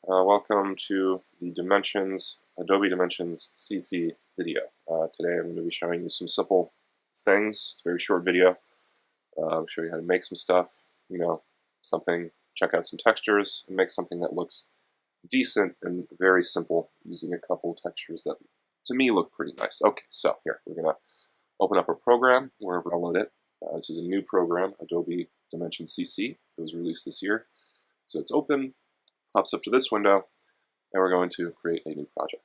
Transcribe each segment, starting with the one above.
Welcome to the Adobe Dimensions CC video. Today I'm going to be showing you some simple things. It's a very short video. I'll show you how to make some stuff, something, check out some textures, and make something that looks decent and very simple using a couple textures that, to me, look pretty nice. Okay, so here, we're going to open up a program, wherever I download it. This is a new program, Adobe Dimension CC. It was released this year. So it's open. Pops up to this window, and we're going to create a new project.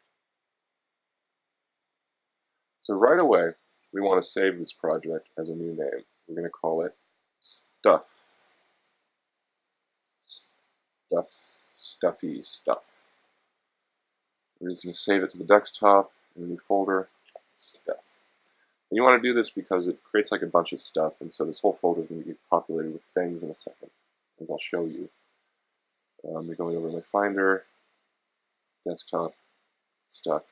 So right away, we want to save this project as a new name. We're going to call it Stuffy Stuff. We're just going to save it to the desktop in a new folder, Stuff. And you want to do this because it creates like a bunch of stuff, and so this whole folder is going to be populated with things in a second, as I'll show you. We're going over my Finder, desktop, stuff.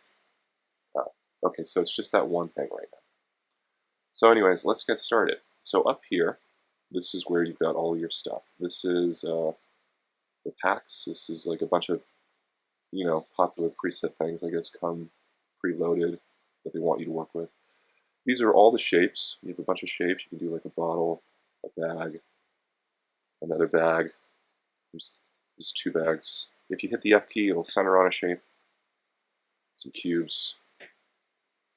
Okay, so it's just that one thing right now. So anyways, let's get started. So up here, this is where you've got all your stuff. This is the packs. This is like a bunch of, popular preset things, I guess, come preloaded that they want you to work with. These are all the shapes. You have a bunch of shapes. You can do like a bottle, a bag, another bag. There's two bags. If you hit the F key, it'll center on a shape. Some cubes.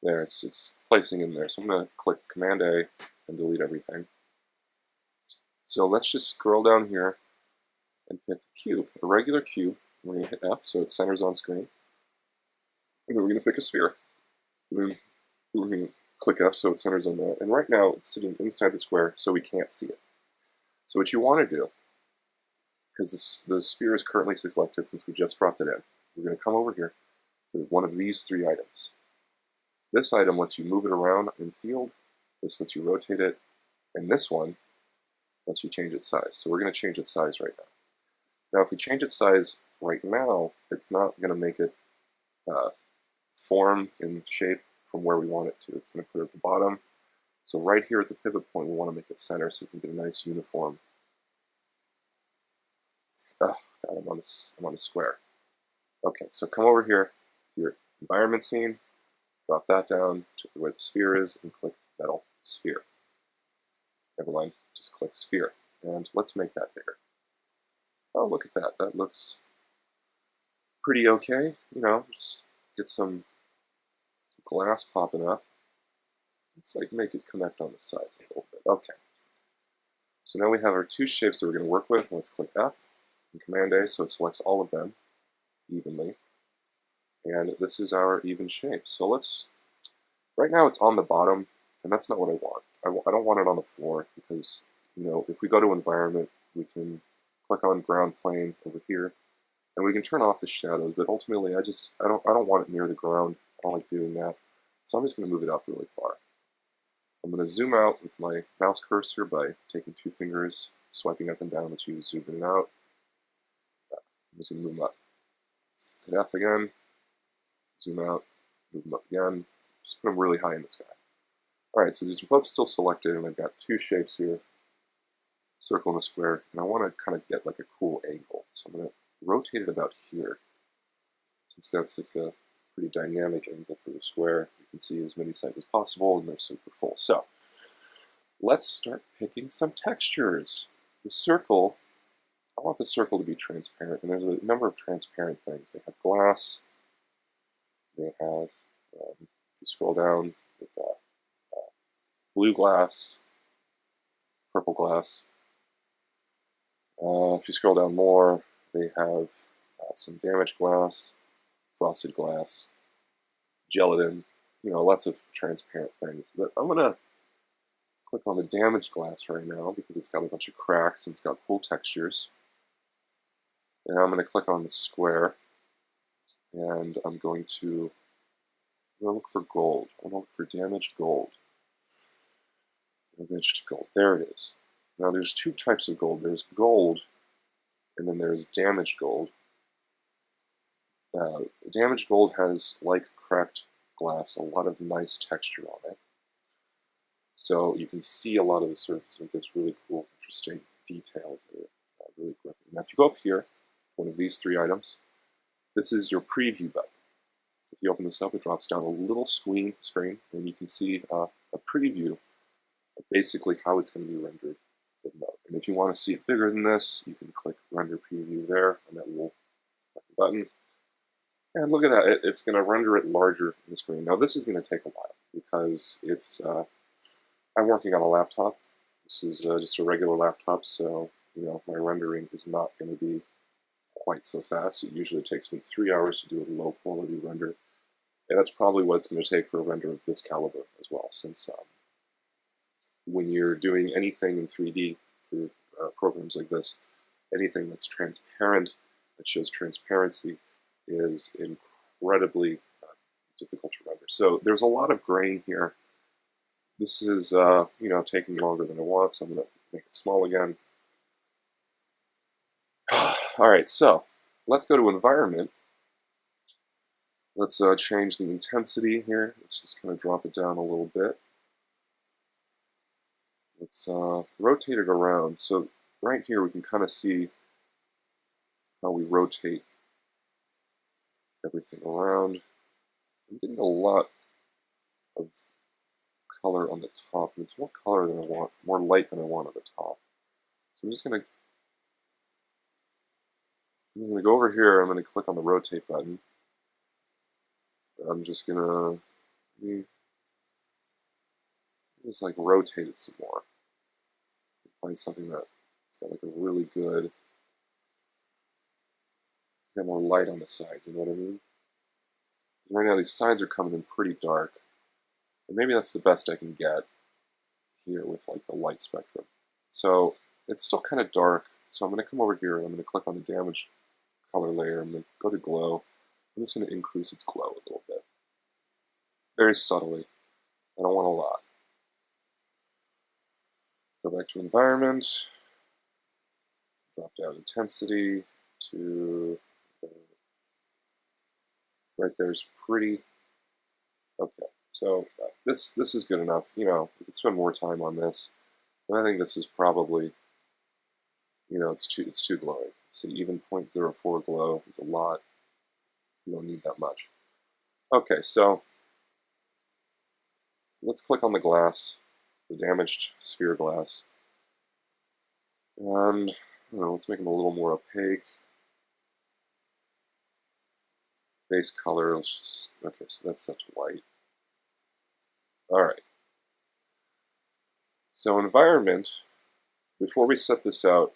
There, it's placing in there. So I'm going to click Command A and delete everything. So let's just scroll down here and pick a cube, a regular cube. We're going to hit F so it centers on screen. And then we're going to pick a sphere. And then we're going to click F so it centers on that. And right now it's sitting inside the square so we can't see it. So what you want to do, because the sphere is currently selected since we just dropped it in, we're going to come over here to one of these three items. This item lets you move it around in field, this lets you rotate it, and this one lets you change its size. So we're going to change its size right now. Now if we change its size right now, it's not going to make it form in shape from where we want it to. It's going to put it at the bottom. So right here at the pivot point, we want to make it center so we can get a nice uniform. Oh, God, I'm on the square. Okay, so come over here to your environment scene, drop that down to where the sphere is, and click metal sphere. Never mind, just click sphere. And let's make that bigger. Oh, look at that. That looks pretty okay. Just get some glass popping up. Let's make it connect on the sides a little bit. Okay. So now we have our two shapes that we're going to work with. Let's click F. And Command A so it selects all of them evenly. And this is our even shape. So right now it's on the bottom, and that's not what I want. I don't want it on the floor because, if we go to environment, we can click on ground plane over here, and we can turn off the shadows, but ultimately I don't want it near the ground. I don't like doing that. So I'm just going to move it up really far. I'm going to zoom out with my mouse cursor by taking two fingers, swiping up and down as you zoom in and out. I'm just going to move them up. Hit F again, zoom out, move them up again, just put them really high in the sky. Alright, so these are both still selected, and I've got two shapes here, circle and a square, and I want to kind of get like a cool angle. So I'm going to rotate it about here. Since that's like a pretty dynamic angle for the square, you can see as many sides as possible, and they're super full. So let's start picking some textures. The circle, I want the circle to be transparent, and there's a number of transparent things. They have glass, they have, if you scroll down, they've got blue glass, purple glass. If you scroll down more, they have some damaged glass, frosted glass, gelatin, lots of transparent things. But I'm going to click on the damaged glass right now because it's got a bunch of cracks and it's got cool textures. And I'm going to click on the square, and I'm going to look for gold. I'm going to look for damaged gold. Damaged gold. There it is. Now there's two types of gold. There's gold, and then there's damaged gold. Damaged gold has, like cracked glass, a lot of nice texture on it. So you can see a lot of the surface, and it gives really cool, interesting detail to it. Really gripping. Now if you go up here, one of these three items, this is your preview button. If you open this up, it drops down a little screen, and you can see a preview of basically how it's going to be rendered in mode. And if you want to see it bigger than this, you can click Render Preview there on that little button. And look at that, it's going to render it larger in the screen. Now this is going to take a while because it's I'm working on a laptop. This is just a regular laptop, so my rendering is not going to be quite so fast. It usually takes me 3 hours to do a low quality render, and that's probably what it's going to take for a render of this caliber as well, since when you're doing anything in 3D for programs like this, anything that's transparent, that shows transparency, is incredibly difficult to render. So there's a lot of grain here. This is taking longer than I want, so I'm going to make it small again. Alright, so let's go to environment. Let's change the intensity here. Let's just kind of drop it down a little bit. Let's rotate it around. So right here we can kind of see how we rotate everything around. I'm getting a lot of color on the top, and it's more color than I want, more light than I want on the top. So I'm going to go over here. I'm going to click on the rotate button. I'm just going to just like rotate it some more. Find something that's got like a really good, got more light on the sides, you know what I mean? Right now these sides are coming in pretty dark, and maybe that's the best I can get here with like the light spectrum. So it's still kind of dark, so I'm going to come over here and I'm going to click on the damaged color layer. I'm going to go to glow. I'm just going to increase its glow a little bit. Very subtly. I don't want a lot. Go back to environment. Drop down intensity to right there's pretty. Okay, so this is good enough. We can spend more time on this, but I think this is probably, it's too glowing. See, even 0.04 glow is a lot. You don't need that much. Okay, so let's click on the glass, the damaged sphere glass, and let's make them a little more opaque. Base color, let's just, okay, so that's set to white. Alright. So environment, before we set this out,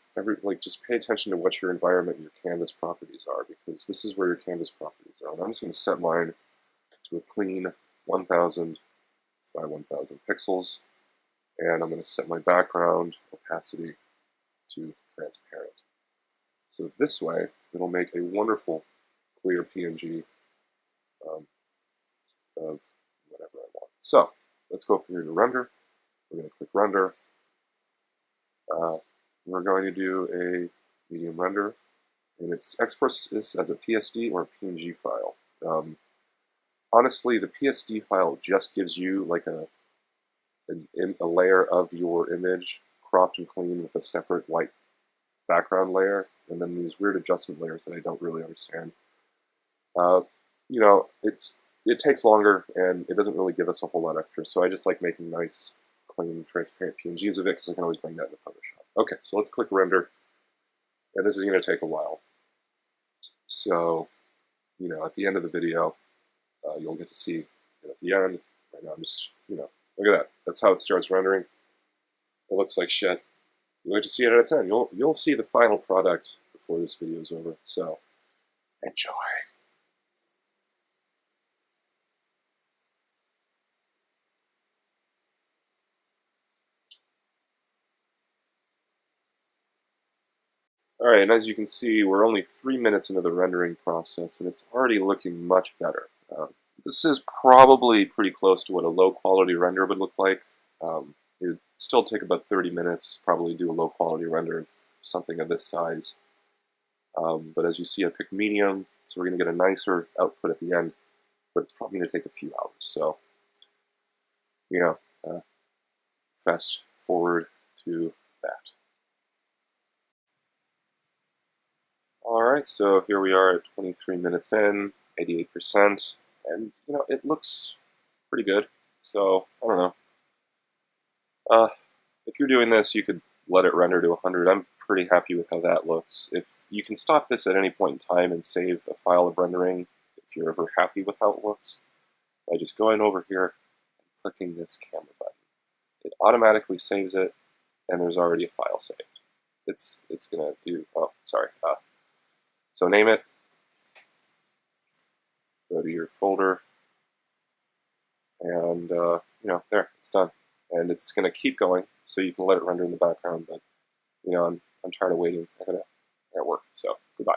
just pay attention to what your environment and your canvas properties are, because this is where your canvas properties are. And I'm just going to set mine to a clean 1000 by 1000 pixels, and I'm going to set my background opacity to transparent. So this way, it'll make a wonderful clear PNG of whatever I want. So let's go up here to render. We're going to click render. We're going to do a medium render, and it's export this as a PSD or a PNG file. Honestly, the PSD file just gives you like a layer of your image cropped and clean with a separate white background layer, and then these weird adjustment layers that I don't really understand. It takes longer, and it doesn't really give us a whole lot extra, so I just like making nice, clean, transparent PNGs of it, because I can always bring that into Photoshop. Okay, so let's click render, and this is going to take a while. So, at the end of the video, you'll get to see it at the end. Right now I'm just, look at that. That's how it starts rendering. It looks like shit. You'll get to see it at 10. You'll see the final product before this video is over, so enjoy. Alright, and as you can see, we're only 3 minutes into the rendering process, and it's already looking much better. This is probably pretty close to what a low-quality render would look like. It would still take about 30 minutes, probably do a low-quality render of something of this size. But as you see, I picked medium, so we're going to get a nicer output at the end, but it's probably going to take a few hours. So, fast forward to that. Alright, so here we are at 23 minutes in, 88%, and it looks pretty good. So, I don't know. If you're doing this, you could let it render to 100. I'm pretty happy with how that looks. If you can stop this at any point in time and save a file of rendering if you're ever happy with how it looks by just going over here and clicking this camera button. It automatically saves it, and there's already a file saved. It's gonna do. Oh, sorry. So name it. Go to your folder, and there, it's done. And it's gonna keep going, so you can let it render in the background. But I'm tired of waiting. I gotta work. So goodbye.